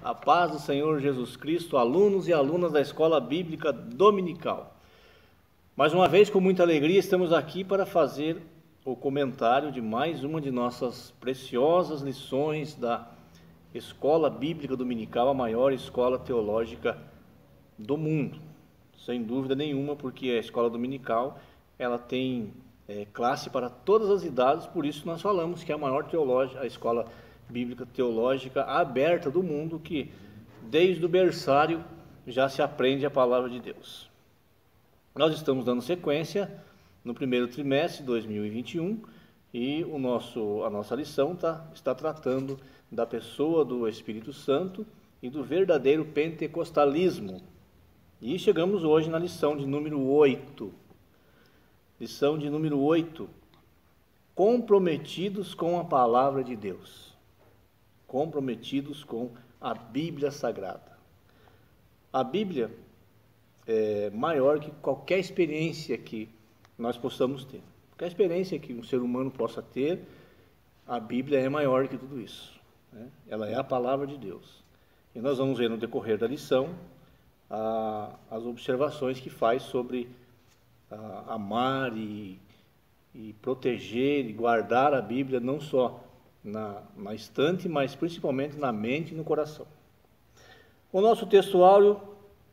A paz do Senhor Jesus Cristo, alunos e alunas da Escola Bíblica Dominical. Mais uma vez, com muita alegria, estamos aqui para fazer o comentário de mais uma de nossas preciosas lições da Escola Bíblica Dominical, a maior escola teológica do mundo. Sem dúvida nenhuma, porque a Escola Dominical ela tem classe para todas as idades, por isso nós falamos que é a maior a Escola Bíblica Teológica aberta do mundo, que desde o berçário já se aprende a palavra de Deus. Nós estamos dando sequência no primeiro trimestre de 2021 e a nossa lição está tratando da pessoa do Espírito Santo e do verdadeiro pentecostalismo. E chegamos hoje na lição de número 8. Lição de número 8. Comprometidos com a palavra de Deus. Comprometidos com a Bíblia Sagrada. A Bíblia é maior que qualquer experiência que nós possamos ter. Qualquer experiência que um ser humano possa ter, a Bíblia é maior que tudo isso, né? Ela é a palavra de Deus. E nós vamos ver no decorrer da lição as observações que faz sobre amar e proteger e guardar a Bíblia, não só na estante, mas principalmente na mente e no coração. O nosso textuário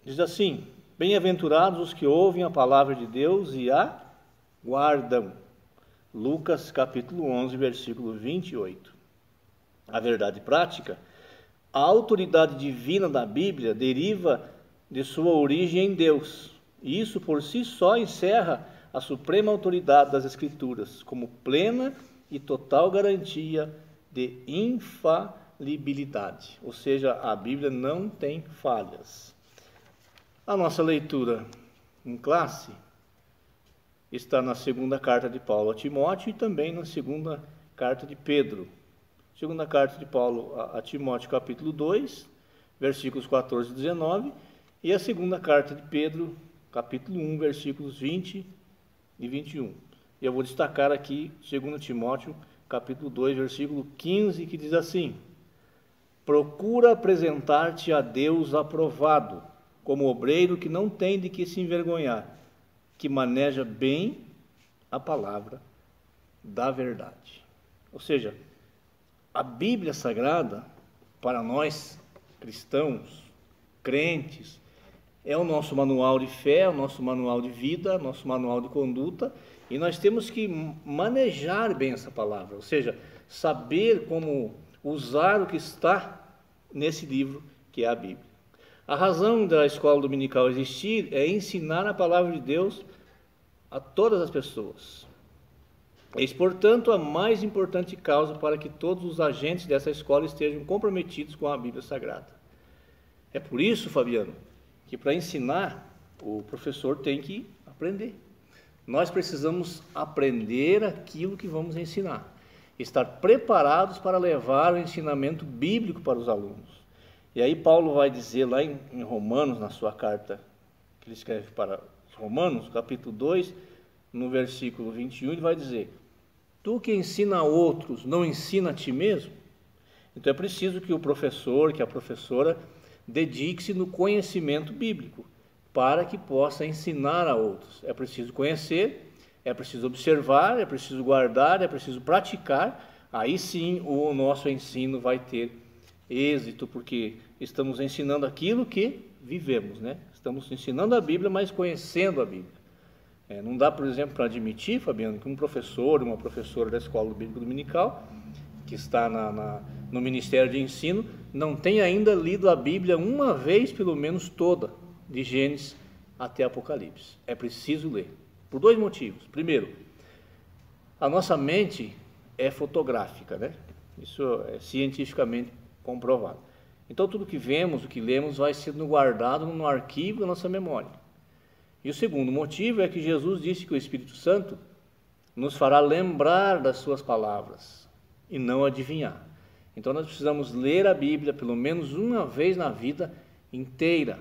diz assim: bem-aventurados os que ouvem a palavra de Deus e a guardam. Lucas capítulo 11, versículo 28. A verdade prática: a autoridade divina da Bíblia deriva de sua origem em Deus, e isso por si só encerra a suprema autoridade das Escrituras, como plena e total garantia de infalibilidade. Ou seja, a Bíblia não tem falhas. A nossa leitura em classe está na segunda carta de Paulo a Timóteo e também na segunda carta de Pedro. Segunda carta de Paulo a Timóteo, capítulo 2, versículos 14 e 19, e a segunda carta de Pedro, capítulo 1, versículos 20 e 21. E eu vou destacar aqui 2 Timóteo, capítulo 2, versículo 15, que diz assim: procura apresentar-te a Deus aprovado, como obreiro que não tem de que se envergonhar, que maneja bem a palavra da verdade. Ou seja, a Bíblia Sagrada, para nós cristãos, crentes, é o nosso manual de fé, o nosso manual de vida, nosso manual de conduta, e nós temos que manejar bem essa palavra, ou seja, saber como usar o que está nesse livro que é a Bíblia. A razão da escola dominical existir é ensinar a palavra de Deus a todas as pessoas. Eis, portanto, a mais importante causa para que todos os agentes dessa escola estejam comprometidos com a Bíblia Sagrada. É por isso, Fabiano, que para ensinar, o professor tem que aprender. Nós precisamos aprender aquilo que vamos ensinar, estar preparados para levar o ensinamento bíblico para os alunos. E aí Paulo vai dizer lá em Romanos, na sua carta que ele escreve para os Romanos, capítulo 2, no versículo 21, ele vai dizer: tu que ensina a outros, não ensina a ti mesmo? Então é preciso que o professor, que a professora, dedique-se no conhecimento bíblico, para que possa ensinar a outros. É preciso conhecer, é preciso observar, é preciso guardar, é preciso praticar. Aí sim o nosso ensino vai ter êxito, porque estamos ensinando aquilo que vivemos, né? Estamos ensinando a Bíblia, mas conhecendo a Bíblia. Não dá, por exemplo, para admitir, Fabiano, que um professor, uma professora da Escola Bíblica Dominical, que está no Ministério de Ensino, não tenha ainda lido a Bíblia uma vez, pelo menos toda, de Gênesis até Apocalipse. É preciso ler, por dois motivos. Primeiro, a nossa mente é fotográfica, né? Isso é cientificamente comprovado. Então tudo que vemos, o que lemos, vai sendo guardado no arquivo da nossa memória. E o segundo motivo é que Jesus disse que o Espírito Santo nos fará lembrar das suas palavras e não adivinhar. Então nós precisamos ler a Bíblia pelo menos uma vez na vida inteira,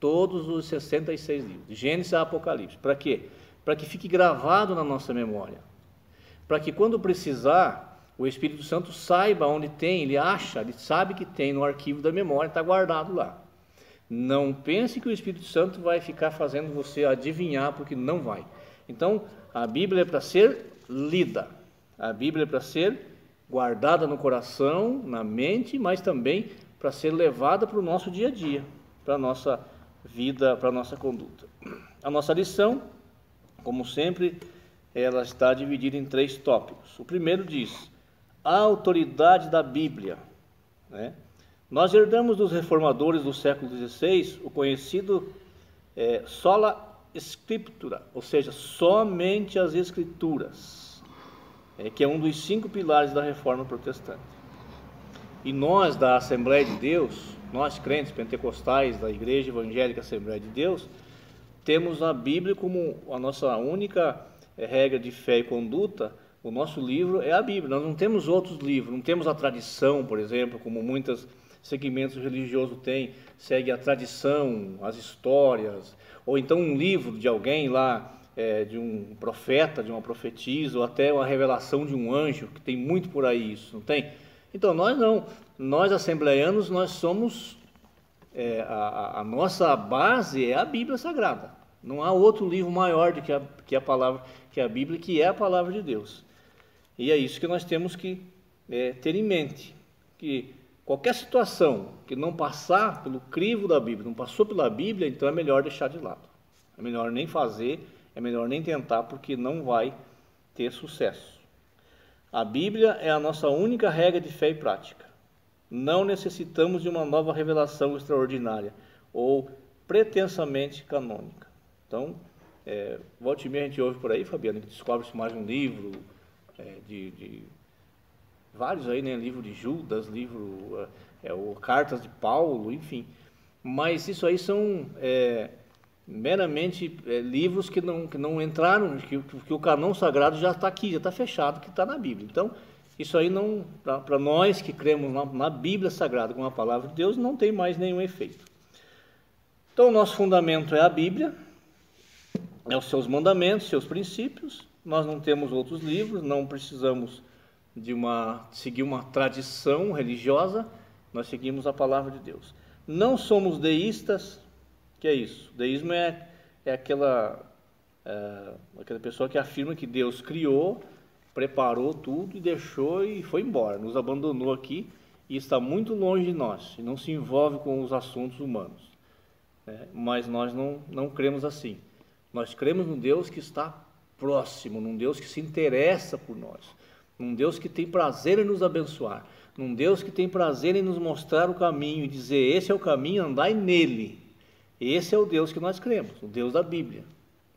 todos os 66 livros, de Gênesis a Apocalipse. Para quê? Para que fique gravado na nossa memória, para que quando precisar, o Espírito Santo saiba onde tem, ele acha, ele sabe que tem no arquivo da memória, está guardado lá. Não pense que o Espírito Santo vai ficar fazendo você adivinhar, porque não vai. Então, a Bíblia é para ser lida, a Bíblia é para ser guardada no coração, na mente, mas também para ser levada para o nosso dia a dia, para a nossa vida, para a nossa conduta. A nossa lição, como sempre, ela está dividida em 3 tópicos. O primeiro diz: a autoridade da Bíblia, né? Nós herdamos dos reformadores do século XVI o conhecido sola scriptura, ou seja, somente as Escrituras, que é um dos 5 pilares da reforma protestante. E nós da Assembleia de Deus, nós crentes pentecostais da Igreja Evangélica Assembleia de Deus, temos a Bíblia como a nossa única regra de fé e conduta. O nosso livro é a Bíblia, nós não temos outros livros, não temos a tradição, por exemplo, como muitos segmentos religiosos têm, segue a tradição, as histórias, ou então um livro de alguém lá, de um profeta, de uma profetisa, ou até uma revelação de um anjo, que tem muito por aí isso, não tem? Então nós não, nós assembleianos, nós somos, a nossa base é a Bíblia Sagrada, não há outro livro maior do que a palavra, que a Bíblia, que é a palavra de Deus. E é isso que nós temos que ter em mente, que qualquer situação que não passar pelo crivo da Bíblia, não passou pela Bíblia, então é melhor deixar de lado. É melhor nem fazer, é melhor nem tentar, porque não vai ter sucesso. A Bíblia é a nossa única regra de fé e prática. Não necessitamos de uma nova revelação extraordinária ou pretensamente canônica. Então, volte e meia a gente ouve por aí, Fabiano, que descobre-se mais um livro, de vários aí, né? Livro de Judas, cartas de Paulo, enfim. Mas isso aí são meramente livros que não entraram, que o canão sagrado já está aqui, já está fechado, que está na Bíblia. Então, isso aí não, para nós que cremos na Bíblia Sagrada, com a palavra de Deus, não tem mais nenhum efeito. Então, o nosso fundamento é a Bíblia, os seus mandamentos, seus princípios. Nós não temos outros livros, não precisamos seguir uma tradição religiosa, nós seguimos a palavra de Deus. Não somos deístas. Que é isso? Deísmo é aquela pessoa que afirma que Deus criou, preparou tudo e deixou e foi embora, nos abandonou aqui e está muito longe de nós, e não se envolve com os assuntos humanos. Mas nós não cremos assim. Nós cremos num Deus que está próximo, num Deus que se interessa por nós, num Deus que tem prazer em nos abençoar, num Deus que tem prazer em nos mostrar o caminho e dizer: esse é o caminho, andai nele. Esse é o Deus que nós cremos, o Deus da Bíblia.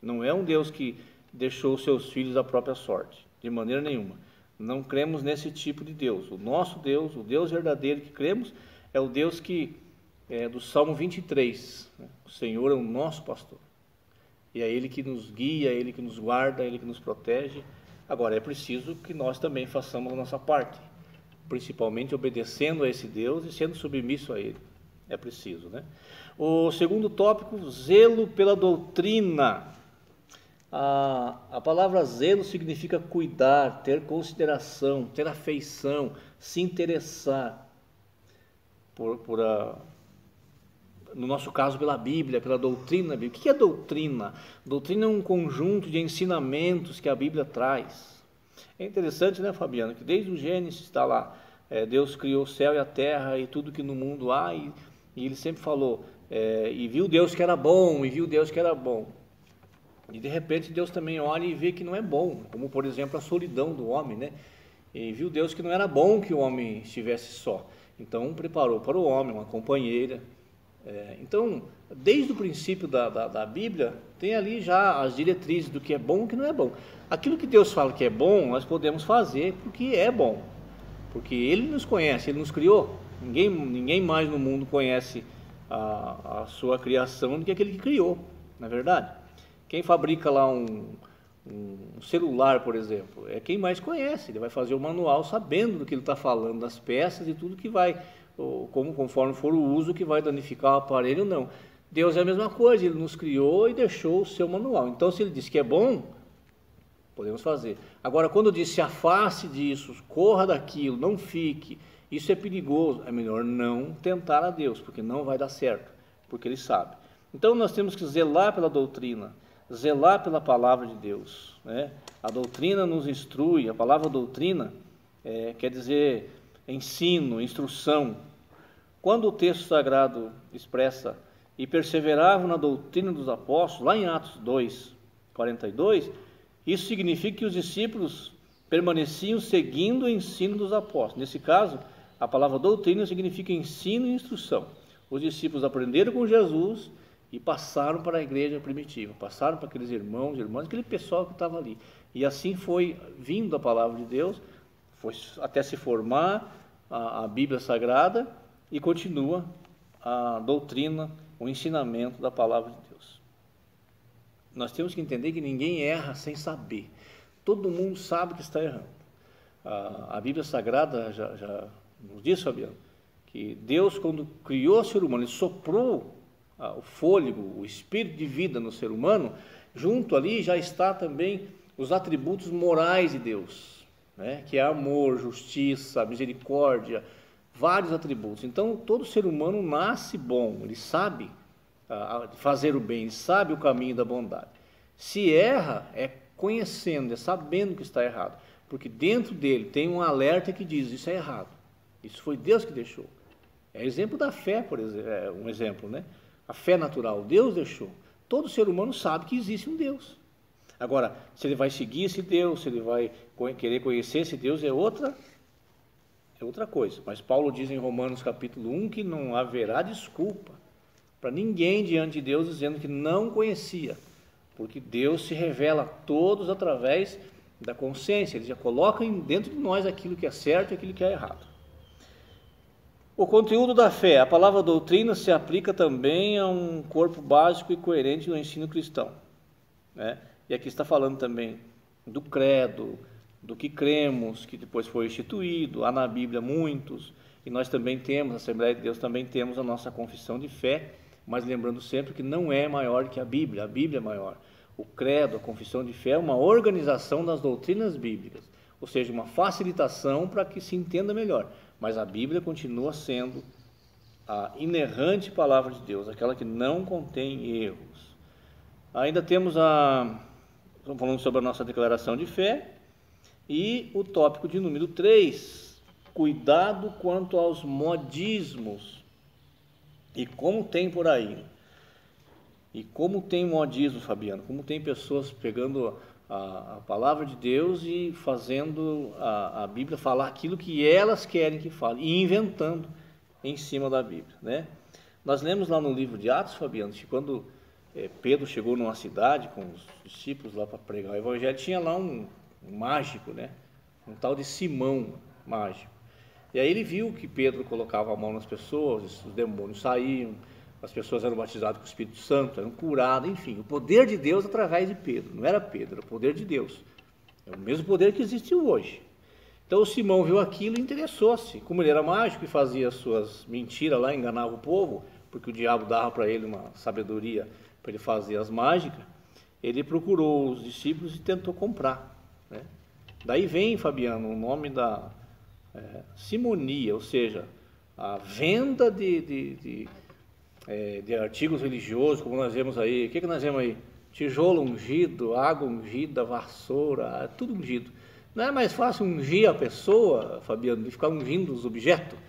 Não é um Deus que deixou os seus filhos à própria sorte, de maneira nenhuma. Não cremos nesse tipo de Deus. O nosso Deus, o Deus verdadeiro que cremos, é o Deus que do Salmo 23, né? O Senhor é o nosso pastor. E é Ele que nos guia, é Ele que nos guarda, é Ele que nos protege. Agora, é preciso que nós também façamos a nossa parte, principalmente obedecendo a esse Deus e sendo submisso a Ele. É preciso, né? O segundo tópico, zelo pela doutrina. A palavra zelo significa cuidar, ter consideração, ter afeição, se interessar no nosso caso, pela Bíblia, pela doutrina bíblica. O que é doutrina? Doutrina é um conjunto de ensinamentos que a Bíblia traz. É interessante, né, Fabiano, que desde o Gênesis está lá, Deus criou o céu e a terra e tudo que no mundo há, e Ele sempre falou, e viu Deus que era bom, e viu Deus que era bom. E de repente Deus também olha e vê que não é bom, como por exemplo a solidão do homem, né? E viu Deus que não era bom que o homem estivesse só. Então preparou para o homem uma companheira. Então, desde o princípio da Bíblia, tem ali já as diretrizes do que é bom e o que não é bom. Aquilo que Deus fala que é bom, nós podemos fazer porque é bom, porque Ele nos conhece, Ele nos criou. Ninguém mais no mundo conhece a sua criação do que aquele que criou, não é verdade? Quem fabrica lá um celular, por exemplo, é quem mais conhece. Ele vai fazer o manual sabendo do que ele está falando, das peças e tudo que vai, conforme for o uso, que vai danificar o aparelho ou não. Deus é a mesma coisa, Ele nos criou e deixou o seu manual. Então, se Ele diz que é bom, Podemos fazer. Agora, quando diz se afaste disso, corra daquilo, não fique, isso é perigoso, é melhor não tentar a Deus, porque não vai dar certo, porque Ele sabe. Então, nós temos que zelar pela doutrina, zelar pela palavra de Deus, né? A doutrina nos instrui, a palavra doutrina quer dizer ensino, instrução. Quando o texto sagrado expressa e perseveravam na doutrina dos apóstolos, lá em Atos 2, 42, isso significa que os discípulos permaneciam seguindo o ensino dos apóstolos. Nesse caso, a palavra doutrina significa ensino e instrução. Os discípulos aprenderam com Jesus e passaram para a igreja primitiva, passaram para aqueles irmãos e irmãs, aquele pessoal que estava ali. E assim foi vindo a palavra de Deus, foi até se formar a Bíblia Sagrada, e continua a doutrina, o ensinamento da palavra de Deus. Nós temos que entender que ninguém erra sem saber. Todo mundo sabe que está errando. A Bíblia Sagrada já nos diz, Fabiano, que Deus, quando criou o ser humano, Ele soprou o fôlego, o espírito de vida no ser humano, junto ali já está também os atributos morais de Deus, né? Que é amor, justiça, misericórdia, vários atributos. Então, todo ser humano nasce bom, ele sabe fazer o bem, ele sabe o caminho da bondade. Se erra, é conhecendo, é sabendo que está errado, porque dentro dele tem um alerta que diz, isso é errado, isso foi Deus que deixou. É exemplo da fé, por exemplo, um exemplo, né? A fé natural, Deus deixou. Todo ser humano sabe que existe um Deus. Agora, se ele vai seguir esse Deus, se ele vai querer conhecer esse Deus, é outra coisa. Mas Paulo diz em Romanos capítulo 1 que não haverá desculpa para ninguém diante de Deus dizendo que não conhecia, porque Deus se revela a todos através da consciência, Ele já coloca dentro de nós aquilo que é certo e aquilo que é errado. O conteúdo da fé, a palavra doutrina se aplica também a um corpo básico e coerente no ensino cristão, né? E aqui está falando também do credo, do que cremos, que depois foi instituído, há na Bíblia muitos, e nós também temos, na Assembleia de Deus também temos a nossa confissão de fé, mas lembrando sempre que não é maior que a Bíblia é maior. O credo, a confissão de fé é uma organização das doutrinas bíblicas, ou seja, uma facilitação para que se entenda melhor, mas a Bíblia continua sendo a inerrante palavra de Deus, aquela que não contém erros. Ainda temos estamos falando sobre a nossa declaração de fé, e o tópico de número 3, cuidado quanto aos modismos, e como tem por aí, e como tem modismo, Fabiano, como tem pessoas pegando a palavra de Deus e fazendo a Bíblia falar aquilo que elas querem que fale, e inventando em cima da Bíblia, né? Nós lemos lá no livro de Atos, Fabiano, que quando Pedro chegou numa cidade com os discípulos lá para pregar o evangelho, tinha lá um mágico, né? Um tal de Simão mágico. E aí ele viu que Pedro colocava a mão nas pessoas, os demônios saíam, as pessoas eram batizadas com o Espírito Santo, eram curadas, enfim, o poder de Deus através de Pedro. Não era Pedro, era o poder de Deus. É o mesmo poder que existe hoje. Então o Simão viu aquilo e interessou-se. Como ele era mágico e fazia suas mentiras lá, enganava o povo, porque o diabo dava para ele uma sabedoria para ele fazer as mágicas, ele procurou os discípulos e tentou comprar, né? Daí vem, Fabiano, o nome da simonia, ou seja, a venda de artigos religiosos, como nós vemos aí. O que nós vemos aí? Tijolo ungido, água ungida, vassoura, tudo ungido. Não é mais fácil ungir a pessoa, Fabiano, de ficar ungindo os objetos,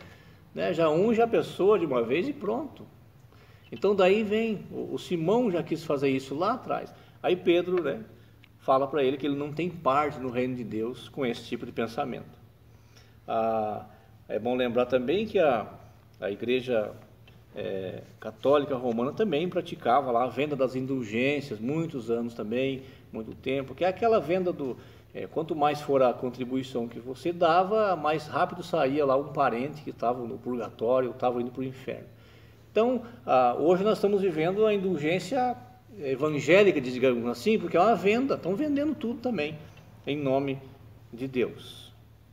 né? Já unge a pessoa de uma vez e pronto. Então daí vem, o Simão já quis fazer isso lá atrás. Aí Pedro, né, fala para ele que ele não tem parte no reino de Deus com esse tipo de pensamento. É bom lembrar também que a igreja católica romana também praticava lá a venda das indulgências, muitos anos também, muito tempo, que é aquela venda quanto mais for a contribuição que você dava, mais rápido saía lá um parente que estava no purgatório, estava indo para o inferno. Então, hoje nós estamos vivendo a indulgência evangélica, digamos assim, porque é uma venda, estão vendendo tudo também, em nome de Deus.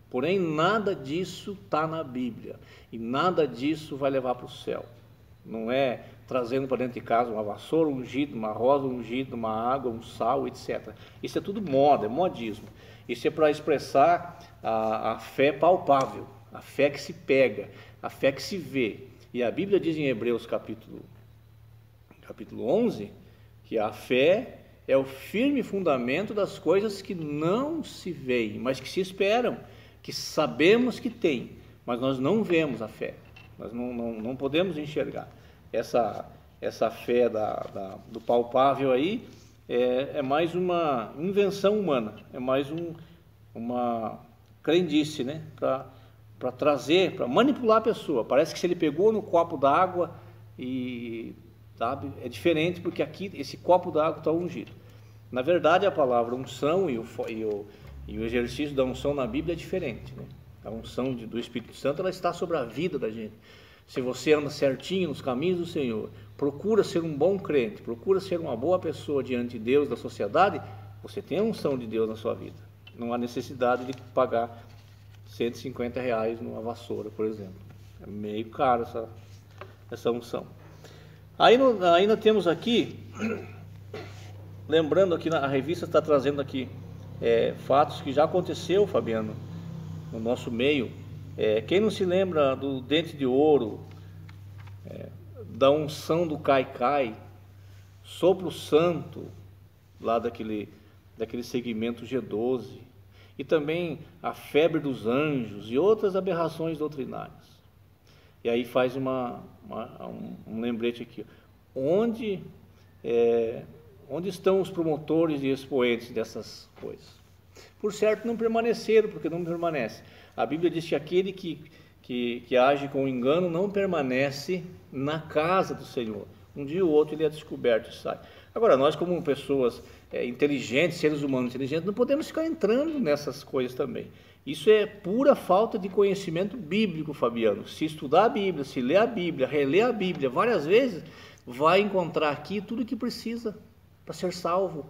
Porém, nada disso está na Bíblia, e nada disso vai levar para o céu. não é trazendo para dentro de casa uma vassoura ungida, uma rosa ungida, uma água, um sal, etc. Isso é tudo moda, é modismo. Isso é para expressar a fé palpável, a fé que se pega, a fé que se vê. E a Bíblia diz em Hebreus capítulo 11, que a fé é o firme fundamento das coisas que não se veem, mas que se esperam, que sabemos que tem, mas nós não vemos a fé, nós não podemos enxergar. Essa fé do palpável aí é mais uma invenção humana, é mais uma crendice, né? Para trazer, para manipular a pessoa. Parece que se ele pegou no copo d'água e, sabe, é diferente porque aqui esse copo d'água está ungido. Na verdade, a palavra unção e o exercício da unção na Bíblia é diferente, né? A unção do Espírito Santo, ela está sobre a vida da gente. Se você anda certinho nos caminhos do Senhor, procura ser um bom crente, procura ser uma boa pessoa diante de Deus, da sociedade, você tem a unção de Deus na sua vida. Não há necessidade de pagar R$150 numa vassoura, por exemplo. É meio caro essa unção. Ainda temos aqui, lembrando aqui, a revista está trazendo aqui fatos que já aconteceu, Fabiano, no nosso meio. Quem não se lembra do dente de ouro, da unção do Cai-Cai, sopro santo, lá daquele segmento G12, e também a febre dos anjos e outras aberrações doutrinárias. E aí faz um lembrete aqui. Onde estão os promotores e expoentes dessas coisas? Por certo não permaneceram, porque não permanece. A Bíblia diz que aquele que age com engano não permanece na casa do Senhor. Um dia ou outro ele é descoberto e sai. Agora, nós como pessoas inteligentes, seres humanos inteligentes, não podemos ficar entrando nessas coisas também. Isso é pura falta de conhecimento bíblico, Fabiano. Se estudar a Bíblia, se ler a Bíblia, reler a Bíblia várias vezes, vai encontrar aqui tudo o que precisa para ser salvo,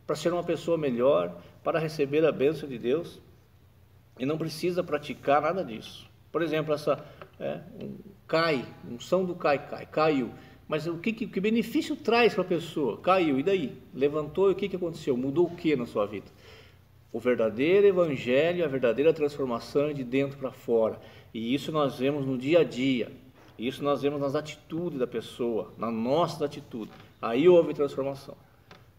para ser uma pessoa melhor, para receber a bênção de Deus. E não precisa praticar nada disso. Por exemplo, unção do caiu. Mas que benefício traz para a pessoa? Caiu, e daí? Levantou, e o que aconteceu? Mudou o que na sua vida? O verdadeiro evangelho, a verdadeira transformação é de dentro para fora. E isso nós vemos no dia a dia. Isso nós vemos nas atitudes da pessoa, na nossa atitude. Aí houve transformação.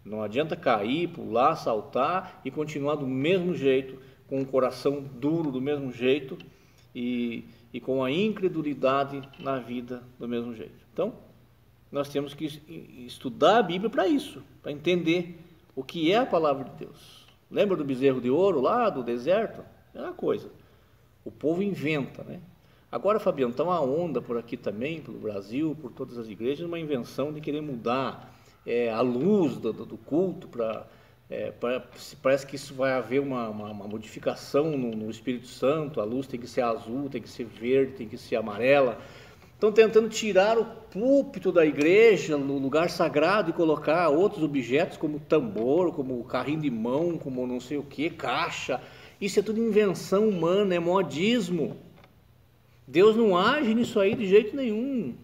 Não adianta cair, pular, saltar e continuar do mesmo jeito, com o coração duro do mesmo jeito e com a incredulidade na vida do mesmo jeito. Então, nós temos que estudar a Bíblia para isso, para entender o que é a palavra de Deus. Lembra do bezerro de ouro lá do deserto? É uma coisa. O povo inventa, né? Agora, Fabiano, está uma onda por aqui também, pelo Brasil, por todas as igrejas, uma invenção de querer mudar a luz do culto parece que isso vai haver uma modificação no Espírito Santo. A luz tem que ser azul, tem que ser verde, tem que ser amarela. Estão tentando tirar o púlpito da igreja, no lugar sagrado, e colocar outros objetos como tambor, como carrinho de mão, como não sei o que, caixa. Isso é tudo invenção humana, é modismo. Deus não age nisso aí de jeito nenhum.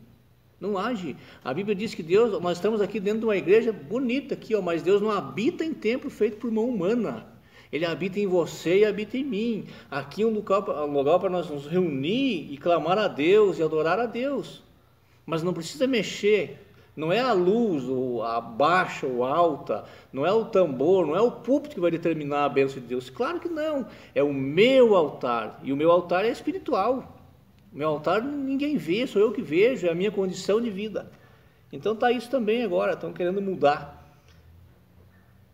Não age. A Bíblia diz que Deus, nós estamos aqui dentro de uma igreja bonita aqui, mas Deus não habita em templo feito por mão humana. Ele habita em você e habita em mim. Aqui é um lugar para nós nos reunir e clamar a Deus e adorar a Deus. Mas não precisa mexer. Não é a luz, ou a baixa ou alta, não é o tambor, não é o púlpito que vai determinar a bênção de Deus. Claro que não. É o meu altar. E o meu altar é espiritual. Meu altar ninguém vê, sou eu que vejo, é a minha condição de vida. Então está isso também agora, estão querendo mudar.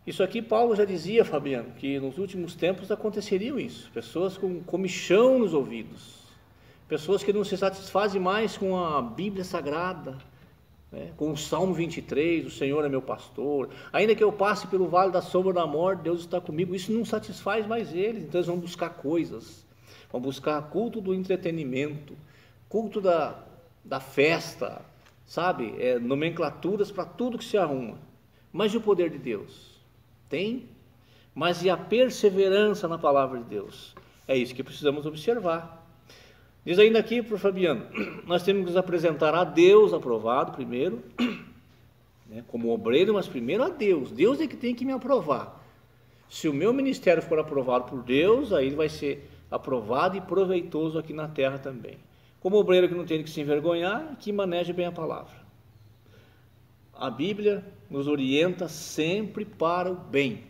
Isso aqui Paulo já dizia, Fabiano, que nos últimos tempos aconteceria isso. Pessoas com comichão nos ouvidos, pessoas que não se satisfazem mais com a Bíblia Sagrada, com o Salmo 23, o Senhor é meu pastor, ainda que eu passe pelo vale da sombra da morte, Deus está comigo. Isso não satisfaz mais eles, então eles vão buscar coisas. Vão buscar culto do entretenimento, culto da festa, sabe? Nomenclaturas para tudo que se arruma. Mas e o poder de Deus? Tem. Mas e a perseverança na palavra de Deus? É isso que precisamos observar. Diz ainda aqui para o Fabiano, nós temos que nos apresentar a Deus aprovado primeiro, né, como obreiro, mas primeiro a Deus. Deus é que tem que me aprovar. Se o meu ministério for aprovado por Deus, aí ele vai ser aprovado e proveitoso aqui na terra também. Como obreiro que não tem que se envergonhar, que maneje bem a palavra. A Bíblia nos orienta sempre para o bem,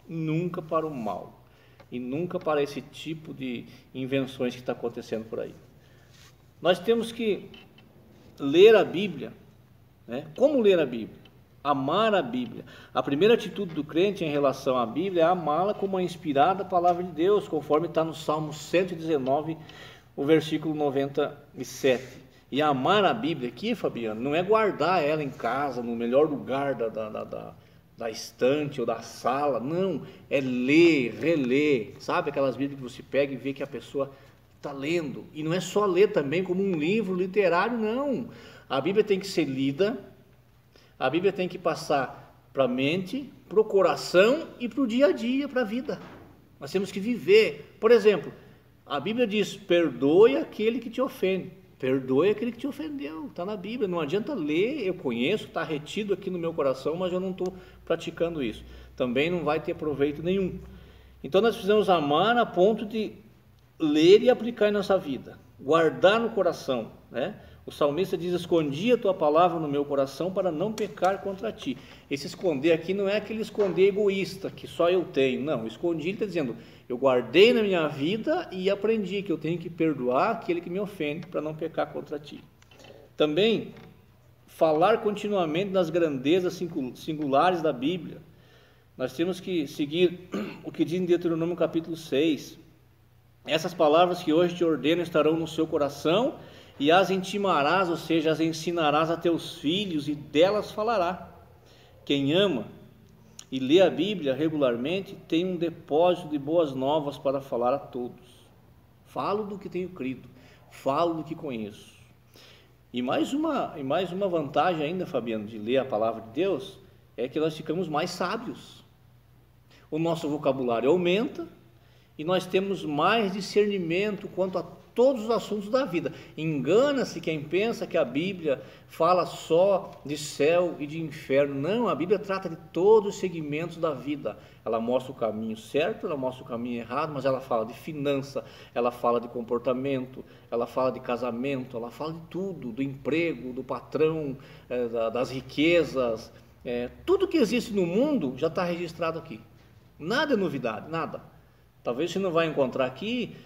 nunca para o mal. E nunca para esse tipo de invenções que está acontecendo por aí. Nós temos que ler a Bíblia, né? Como ler a Bíblia? Amar a Bíblia. A primeira atitude do crente em relação à Bíblia é amá-la como a inspirada palavra de Deus, conforme está no Salmo 119, o versículo 97. E amar a Bíblia aqui, Fabiano, não é guardar ela em casa, no melhor lugar da estante ou da sala, não, é ler, reler, sabe aquelas Bíblias que você pega e vê que a pessoa está lendo, e não é só ler também como um livro literário, não, a Bíblia tem que ser lida, a Bíblia tem que passar para a mente, para o coração e para o dia a dia, para a vida, nós temos que viver. Por exemplo, a Bíblia diz, perdoe aquele que te ofende. Perdoe aquele que te ofendeu, está na Bíblia, não adianta ler, eu conheço, está retido aqui no meu coração, mas eu não estou praticando isso, também não vai ter proveito nenhum. Então nós precisamos amar a ponto de ler e aplicar em nossa vida, guardar no coração, né? O salmista diz, escondi a tua palavra no meu coração para não pecar contra ti. Esse esconder aqui não é aquele esconder egoísta, que só eu tenho, não, escondi, ele está dizendo, eu guardei na minha vida e aprendi que eu tenho que perdoar aquele que me ofende para não pecar contra ti. Também, falar continuamente das grandezas singulares da Bíblia. Nós temos que seguir o que diz em Deuteronômio capítulo 6. Essas palavras que hoje te ordeno estarão no seu coração e as intimarás, ou seja, as ensinarás a teus filhos e delas falará. Quem ama e lê a Bíblia regularmente tem um depósito de boas novas para falar a todos. Falo do que tenho crido, falo do que conheço. E mais uma vantagem ainda, Fabiano, de ler a palavra de Deus, é que nós ficamos mais sábios. O nosso vocabulário aumenta e nós temos mais discernimento quanto a todos os assuntos da vida. Engana-se quem pensa que a Bíblia fala só de céu e de inferno. Não, a Bíblia trata de todos os segmentos da vida. Ela mostra o caminho certo, ela mostra o caminho errado, mas ela fala de finança, ela fala de comportamento, ela fala de casamento, ela fala de tudo, do emprego, do patrão, das riquezas, tudo que existe no mundo já está registrado aqui. Nada é novidade, nada. Talvez você não vai encontrar aqui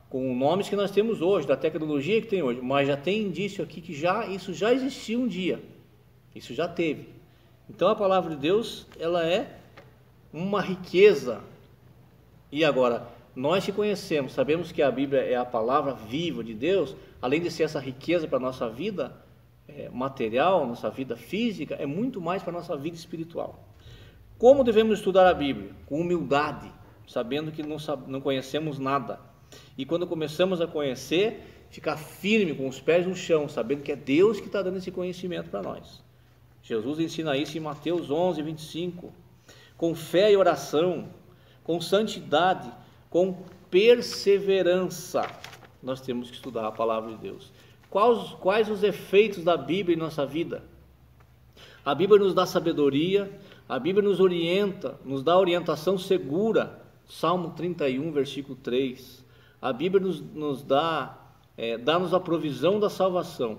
com nomes que nós temos hoje, da tecnologia que tem hoje, mas já tem indício aqui que isso já existia um dia, isso já teve. Então a palavra de Deus, ela é uma riqueza. E agora, nós que conhecemos, sabemos que a Bíblia é a palavra viva de Deus, além de ser essa riqueza para a nossa vida material, nossa vida física, é muito mais para a nossa vida espiritual. Como devemos estudar a Bíblia? Com humildade, sabendo que não conhecemos nada. E quando começamos a conhecer, ficar firme com os pés no chão, sabendo que é Deus que está dando esse conhecimento para nós. Jesus ensina isso em Mateus 11, 25. Com fé e oração, com santidade, com perseverança, nós temos que estudar a palavra de Deus. Quais os efeitos da Bíblia em nossa vida? A Bíblia nos dá sabedoria, a Bíblia nos orienta, nos dá orientação segura. Salmo 31, versículo 3. A Bíblia nos dá-nos a provisão da salvação.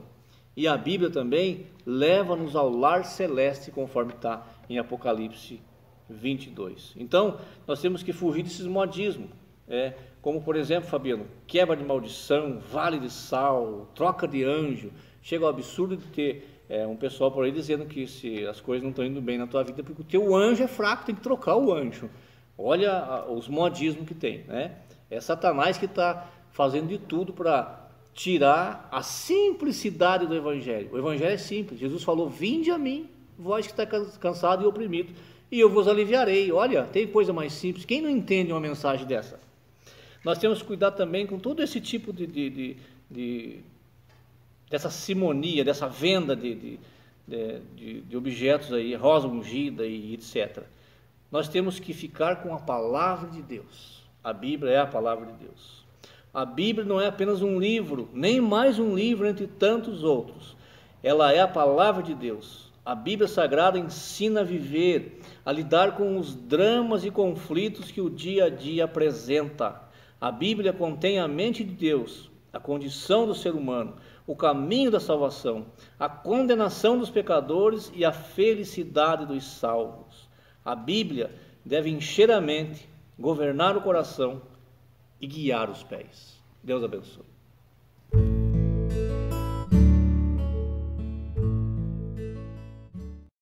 E a Bíblia também leva-nos ao lar celeste, conforme está em Apocalipse 22. Então, nós temos que fugir desses modismos. Como, por exemplo, Fabiano, quebra de maldição, vale de sal, troca de anjo. Chega ao absurdo de ter um pessoal por aí dizendo que se as coisas não estão indo bem na tua vida, porque o teu anjo é fraco, tem que trocar o anjo. Olha os modismos que tem, né? É Satanás que está fazendo de tudo para tirar a simplicidade do Evangelho. O Evangelho é simples. Jesus falou, vinde a mim, vós que está cansado e oprimido, e eu vos aliviarei. Olha, tem coisa mais simples. Quem não entende uma mensagem dessa? Nós temos que cuidar também com todo esse tipo dessa simonia, dessa venda de objetos aí, rosa ungida e etc. Nós temos que ficar com a palavra de Deus. A Bíblia é a palavra de Deus. A Bíblia não é apenas um livro, nem mais um livro entre tantos outros. Ela é a palavra de Deus. A Bíblia Sagrada ensina a viver, a lidar com os dramas e conflitos que o dia a dia apresenta. A Bíblia contém a mente de Deus, a condição do ser humano, o caminho da salvação, a condenação dos pecadores e a felicidade dos salvos. A Bíblia deve encher a mente, governar o coração e guiar os pés. Deus abençoe.